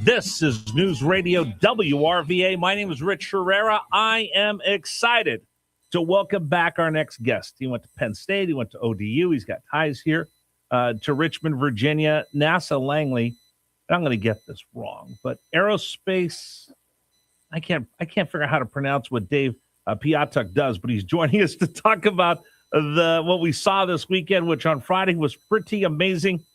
This is News Radio WRVA. My name is Rich Herrera. I am excited to welcome back our next guest. He went to Penn State. He went to ODU. He's got ties here to Richmond, Virginia. NASA Langley. I'm going to get this wrong, but aerospace. I can't figure out how to pronounce what Dave Piatak does, but he's joining us to talk about what we saw this weekend, which on Friday was pretty amazing.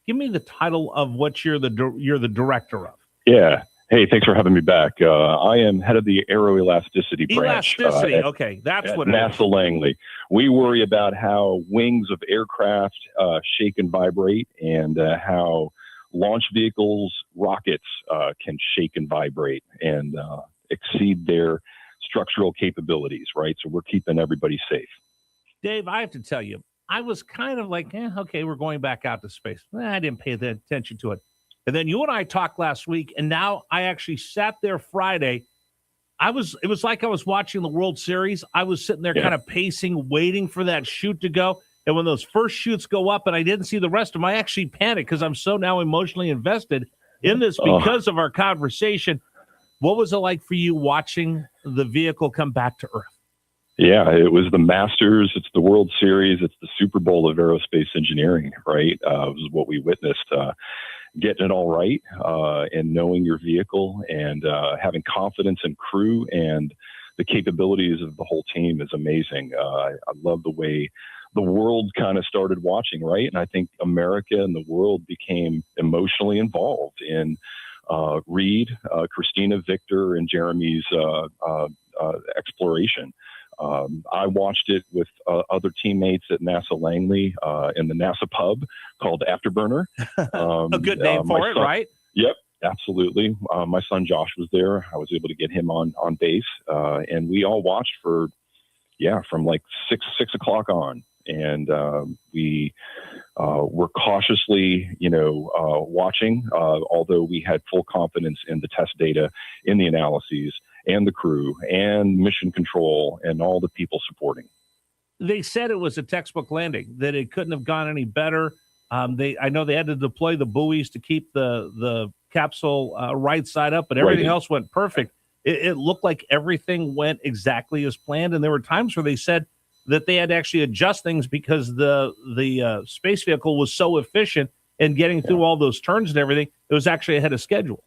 Give me the title of what you're the director of. Yeah. Hey, thanks for having me back. I am head of the aeroelasticity branch. Elasticity, okay. That's what it is. NASA Langley. We worry about how wings of aircraft shake and vibrate, and how launch vehicles, rockets can shake and vibrate and exceed their structural capabilities, right? So we're keeping everybody safe. Dave, I have to tell you, I was kind of like, okay, we're going back out to space. I didn't pay the attention to it. And then you and I talked last week, and now I actually sat there Friday. It was like I was watching the World Series. I was sitting there kind of pacing, waiting for that shoot to go. And when those first shoots go up and I didn't see the rest of them, I actually panicked because I'm so now emotionally invested in this because of our conversation. What was it like for you watching the vehicle come back to Earth? Yeah, it was the Masters. It's the World Series. It's the Super Bowl of aerospace engineering, right? It was what we witnessed. Getting it all right and knowing your vehicle and having confidence in crew and the capabilities of the whole team is amazing. I love the way the world kind of started watching, right? And I think America and the world became emotionally involved in Reed, Christina, Victor, and Jeremy's exploration. I watched it with other teammates at NASA Langley in the NASA pub called Afterburner. A good name for it, right? Yep, absolutely. My son Josh was there. I was able to get him on base, and we all watched from like six o'clock on. And we were cautiously, watching, although we had full confidence in the test data, in the analyses, and the crew, and mission control, and all the people supporting. They said it was a textbook landing, that it couldn't have gone any better. I know they had to deploy the buoys to keep the capsule right side up, but everything else went perfect. It looked like everything went exactly as planned, and there were times where they said that they had to actually adjust things because the space vehicle was so efficient in getting through all those turns and everything. It was actually ahead of schedule.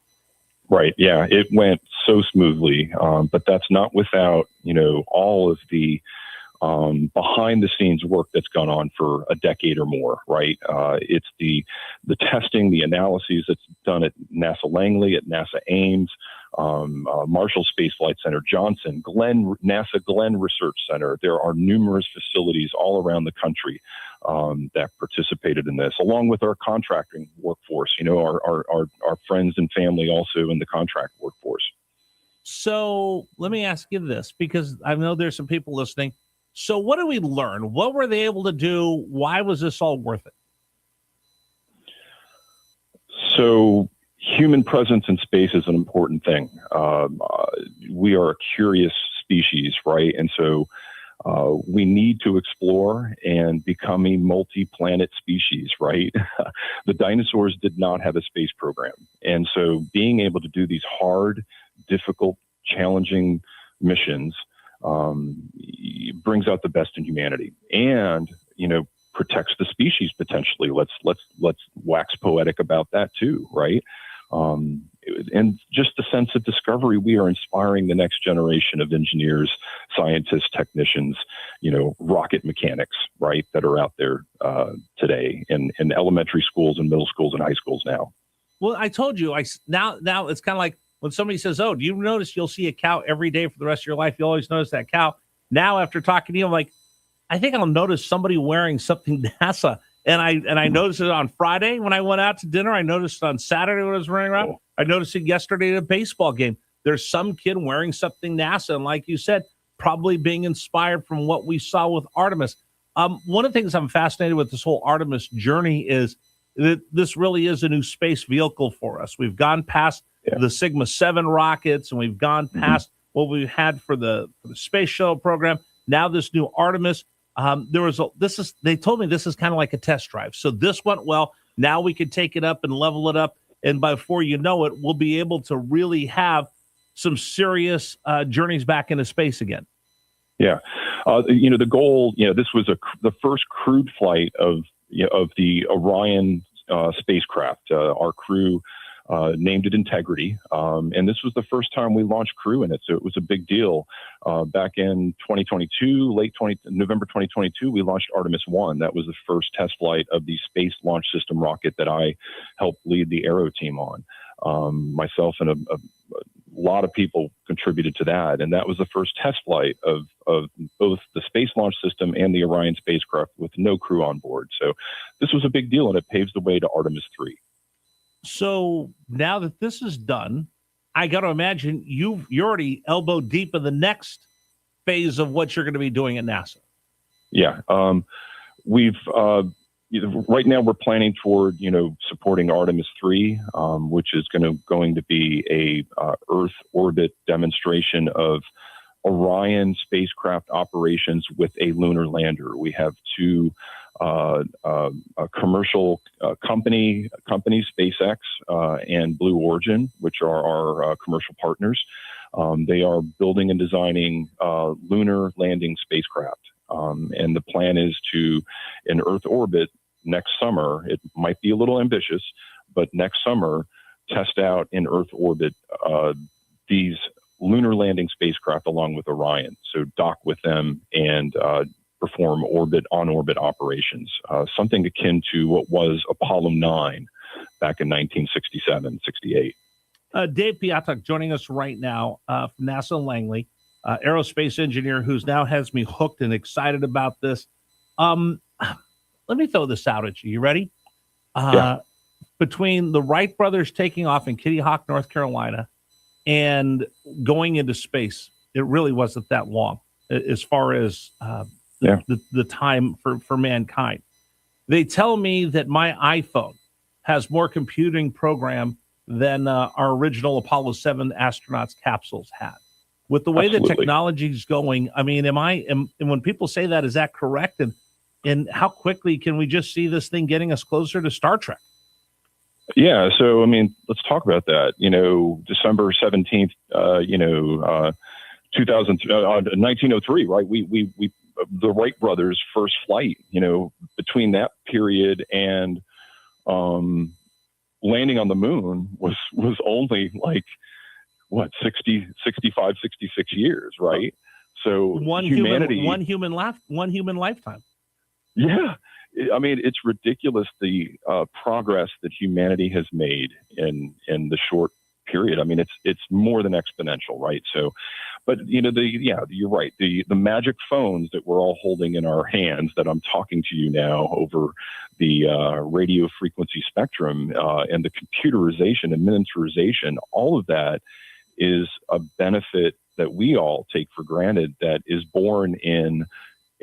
Right. Yeah, it went so smoothly, but that's not without, all of the behind the scenes work that's gone on for a decade or more, right? It's the testing, the analyses that's done at NASA Langley, at NASA Ames, Marshall Space Flight Center, Johnson, NASA Glenn Research Center. There are numerous facilities all around the country that participated in this, along with our contracting workforce, our friends and family also in the contract workforce. So let me ask you this, because I know there's some people listening. So what did we learn? What were they able to do? Why was this all worth it? So human presence in space is an important thing. We are a curious species, right? And so we need to explore and become a multi-planet species, right? The dinosaurs did not have a space program. And so being able to do these hard, difficult, challenging missions brings out the best in humanity and, protects the species potentially. Let's wax poetic about that too, right? And just the sense of discovery, we are inspiring the next generation of engineers, scientists, technicians, rocket mechanics, right, that are out there today in elementary schools and middle schools and high schools now. Well, I told you, now it's kind of like when somebody says, "Oh, do you notice you'll see a cow every day for the rest of your life? You always notice that cow." Now, after talking to you, I'm like, I think I'll notice somebody wearing something NASA. And I noticed it on Friday when I went out to dinner. I noticed it on Saturday when I was running around. I noticed it yesterday at a baseball game. There's some kid wearing something NASA. And like you said, probably being inspired from what we saw with Artemis. One of the things I'm fascinated with this whole Artemis journey is that this really is a new space vehicle for us. We've gone past the Sigma 7 rockets, and we've gone past what we had for the space shuttle program. Now this new Artemis. They told me this is kind of like a test drive. So this went well. Now we could take it up and level it up And before you know it, we'll be able to really have some serious journeys back into space again. Yeah. The goal, this was the first crewed flight of the Orion spacecraft. Our crew named it Integrity. And this was the first time we launched crew in it. So it was a big deal. Back in 2022, November 2022, we launched Artemis 1. That was the first test flight of the Space Launch System rocket that I helped lead the Aero team on. Myself and a lot of people contributed to that. And that was the first test flight of both the Space Launch System and the Orion spacecraft with no crew on board. So this was a big deal, and it paves the way to Artemis 3. So now that this is done, I got to imagine you're already elbow deep in the next phase of what you're going to be doing at NASA. Yeah. We've right now we're planning toward, supporting Artemis 3, which is going to be a Earth orbit demonstration of Orion spacecraft operations with a lunar lander. We have two a commercial companies, SpaceX and Blue Origin, which are our commercial partners. They are building and designing lunar landing spacecraft. And the plan is to, in Earth orbit next summer, it might be a little ambitious, but next summer, test out in Earth orbit these lunar landing spacecraft along with Orion. So dock with them and perform on-orbit operations, something akin to what was Apollo 9 back in 1967, 68. Dave Piatak joining us right now from NASA Langley, aerospace engineer who's now has me hooked and excited about this. Let me throw this out at you. You ready? Yeah. Between the Wright brothers taking off in Kitty Hawk, North Carolina, and going into space, it really wasn't that long as far as the time for mankind. They tell me that my iPhone has more computing program than our original Apollo 7 astronauts capsules had. With the way Absolutely. the technology is going, I mean, and when people say that, is that correct? And how quickly can we just see this thing getting us closer to Star Trek? Yeah. So, I mean, let's talk about that. December 17th, 1903, right? We the Wright brothers' first flight, between that period and landing on the moon was only like, 65, 66 years, right? So one human lifetime. Yeah. I mean, it's ridiculous, the progress that humanity has made in the short period. I mean, it's more than exponential, right? So, but you're right. The magic phones that we're all holding in our hands, that I'm talking to you now over the radio frequency spectrum, and the computerization and miniaturization, all of that is a benefit that we all take for granted that is born in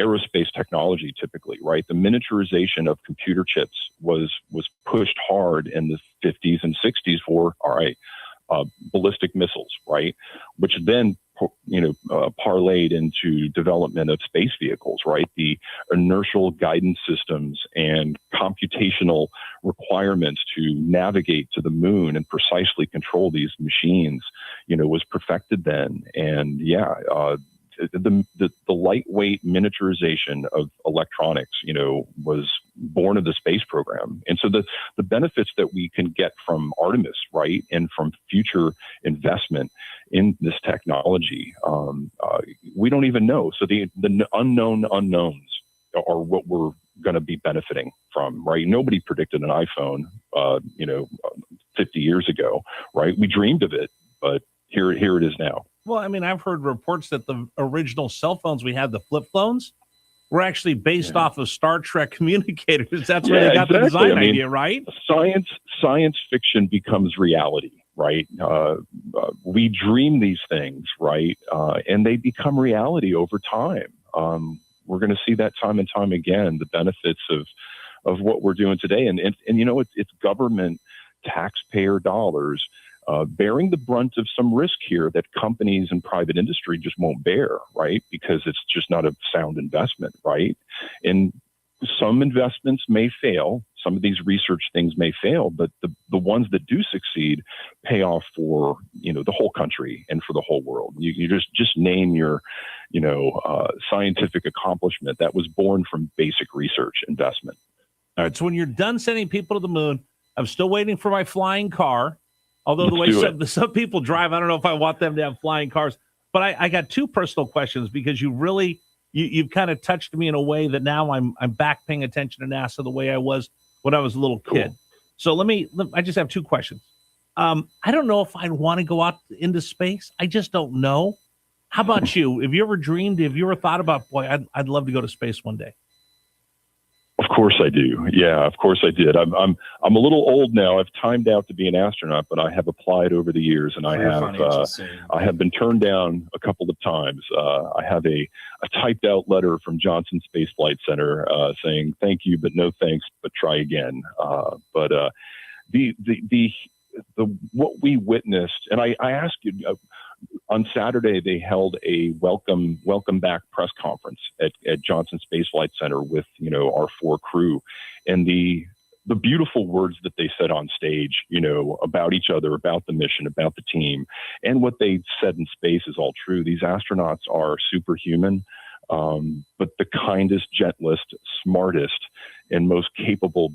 aerospace technology, typically, right? The miniaturization of computer chips was pushed hard in the 50s and 60s for, ballistic missiles, right? Which then, parlayed into development of space vehicles, right? The inertial guidance systems and computational requirements to navigate to the moon and precisely control these machines, was perfected then. And the lightweight miniaturization of electronics, was born of the space program. And so the benefits that we can get from Artemis, right, and from future investment in this technology, we don't even know. So the unknown unknowns are what we're going to be benefiting from, right? Nobody predicted an iPhone, 50 years ago, right? We dreamed of it, but here it is now. Well, I mean, I've heard reports that the original cell phones we had, the flip phones, were actually based off of Star Trek communicators. That's where they got the design idea, right? Science fiction becomes reality, right? We dream these things, right? And they become reality over time. We're going to see that time and time again, the benefits of what we're doing today. And it's government taxpayer dollars bearing the brunt of some risk here that companies and private industry just won't bear, right? Because it's just not a sound investment, right? And some investments may fail. Some of these research things may fail, but the ones that do succeed pay off for, the whole country and for the whole world. You just name your, scientific accomplishment that was born from basic research investment. All right. So when you're done sending people to the moon, I'm still waiting for my flying car. Although the way some people drive, I don't know if I want them to have flying cars. But I got two personal questions, because you've kind of touched me in a way that now I'm back paying attention to NASA the way I was when I was a little kid. Cool. So I just have two questions. I don't know if I'd want to go out into space. I just don't know. How about you? Have you ever thought about, boy, I'd love to go to space one day? Of course I do. Yeah, of course I did. I'm a little old now. I've timed out to be an astronaut, but I have applied over the years, and I have been turned down a couple of times. I have a typed out letter from Johnson Space Flight Center saying thank you, but no thanks, but try again. But what we witnessed, and I asked you. On Saturday, they held a welcome back press conference at Johnson Space Flight Center with, our 4 crew, and the beautiful words that they said on stage, about each other, about the mission, about the team, and what they said in space is all true. These astronauts are superhuman, but the kindest, gentlest, smartest, and most capable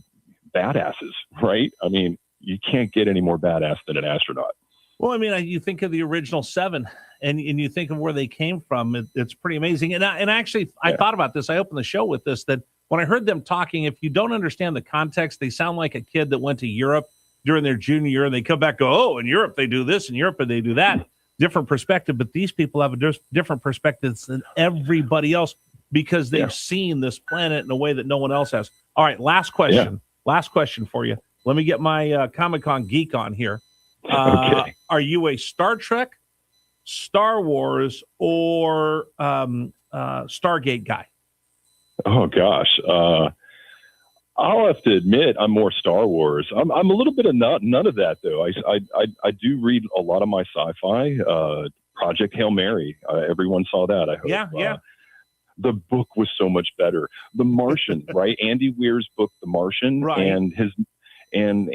badasses, right? I mean, you can't get any more badass than an astronaut. Well, I mean, you think of the original 7 and you think of where they came from. It's pretty amazing. And actually, I thought about this. I opened the show with this, that when I heard them talking, if you don't understand the context, they sound like a kid that went to Europe during their junior year, and they come back, go, oh, in Europe, they do this, in Europe, they do that. Different perspective. But these people have a different perspective than everybody else, because they've seen this planet in a way that no one else has. All right, last question. Yeah. Last question for you. Let me get my Comic-Con geek on here. Okay. Are you a Star Trek, Star Wars, or Stargate guy? Oh gosh, I'll have to admit I'm more Star Wars. I'm a little bit of none of that though. I do read a lot of my sci-fi. Project Hail Mary. Everyone saw that, I hope. Yeah. The book was so much better. The Martian, right? Andy Weir's book, The Martian, right. And his. And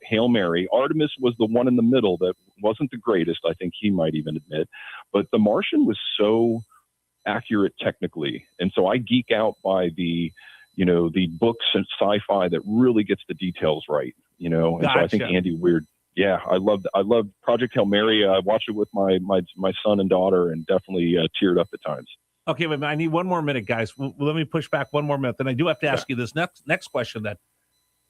Hail Mary. Artemis was the one in the middle that wasn't the greatest, I think he might even admit. But The Martian was so accurate technically. And so I geek out by the books and sci-fi that really gets the details right, And Gotcha. So I think Andy Weir, I loved Project Hail Mary. I watched it with my son and daughter, and definitely teared up at times. Okay, but I need one more minute, guys. Let me push back one more minute. Then I do have to ask you this next question then.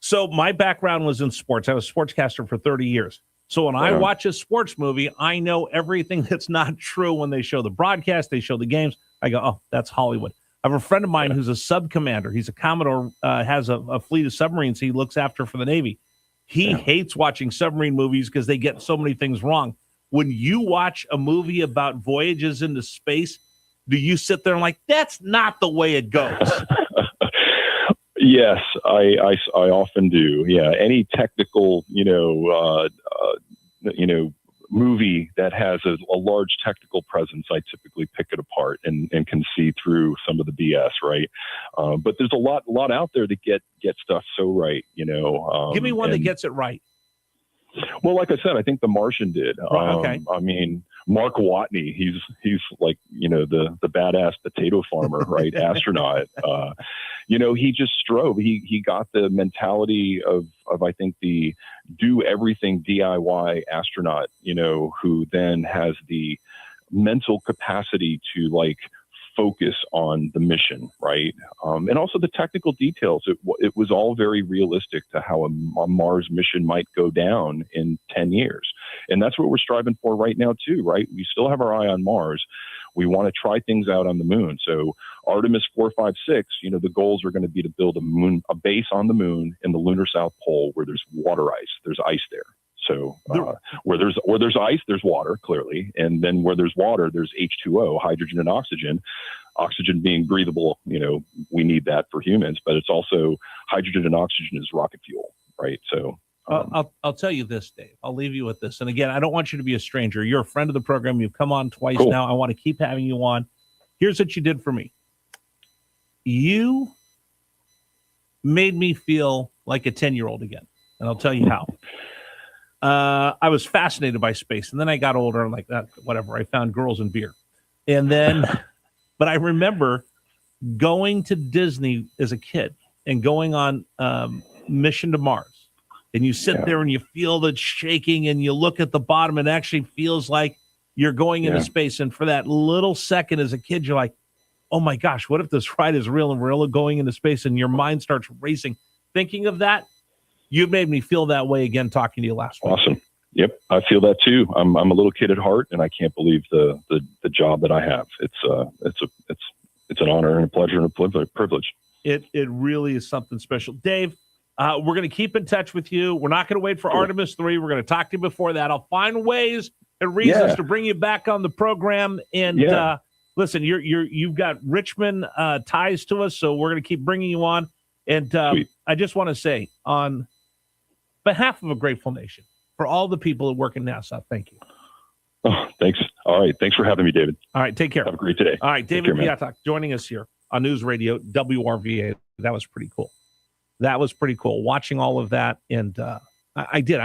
So my background was in sports. I was a sportscaster for 30 years. So when I watch a sports movie, I know everything that's not true when they show the broadcast, they show the games. I go, oh, that's Hollywood. I have a friend of mine who's a sub commander. He's a Commodore, has a fleet of submarines he looks after for the Navy. He hates watching submarine movies because they get so many things wrong. When you watch a movie about voyages into space, do you sit there and like, that's not the way it goes? Yes, I often do. Yeah, any technical, movie that has a large technical presence, I typically pick it apart and can see through some of the BS, right? But there's a lot out there that get stuff so right, Give me one that gets it right. Well, like I said, I think The Martian did. Okay. I mean, Mark Watney, he's like, the badass potato farmer, right? Astronaut. He just strove. He got the mentality of I think the do everything DIY astronaut, who then has the mental capacity to focus on the mission, right? And also the technical details. It was all very realistic to how a Mars mission might go down in 10 years. And that's what we're striving for right now too, right? We still have our eye on Mars. We want to try things out on the moon. So Artemis 4, 5, 6, the goals are going to be to build a base on the moon in the lunar South Pole where there's water ice. There's ice there. So where there's ice, there's water, clearly. And then where there's water, there's H2O, hydrogen and oxygen. Oxygen being breathable, we need that for humans, but it's also hydrogen and oxygen is rocket fuel, right? So I'll tell you this, Dave. I'll leave you with this. And again, I don't want you to be a stranger. You're a friend of the program. You've come on twice now. I want to keep having you on. Here's what you did for me. You made me feel like a 10-year-old again. And I'll tell you how. I was fascinated by space. And then I got older. I'm like, whatever. I found girls and beer. And then, but I remember going to Disney as a kid and going on Mission to Mars. And you sit there and you feel the shaking and you look at the bottom and it actually feels like you're going into space. And for that little second as a kid, you're like, oh my gosh, what if this ride is real and we're going into space? And your mind starts racing. Thinking of that, you made me feel that way again talking to you last week. Awesome. Yep, I feel that too. I'm a little kid at heart, and I can't believe the job that I have. It's an honor and a pleasure and a privilege. It really is something special, Dave. We're going to keep in touch with you. We're not going to wait for Artemis 3. We're going to talk to you before that. I'll find ways and reasons to bring you back on the program. And listen, you've got Richmond ties to us, so we're going to keep bringing you on. And I just want to say, on behalf of a grateful nation, for all the people that work in NASA, thank you. Oh, thanks. All right. Thanks for having me, David. All right. Take care. Have a great day. All right. David Piatak joining us here on News Radio WRVA. That was pretty cool. Watching all of that. And I did.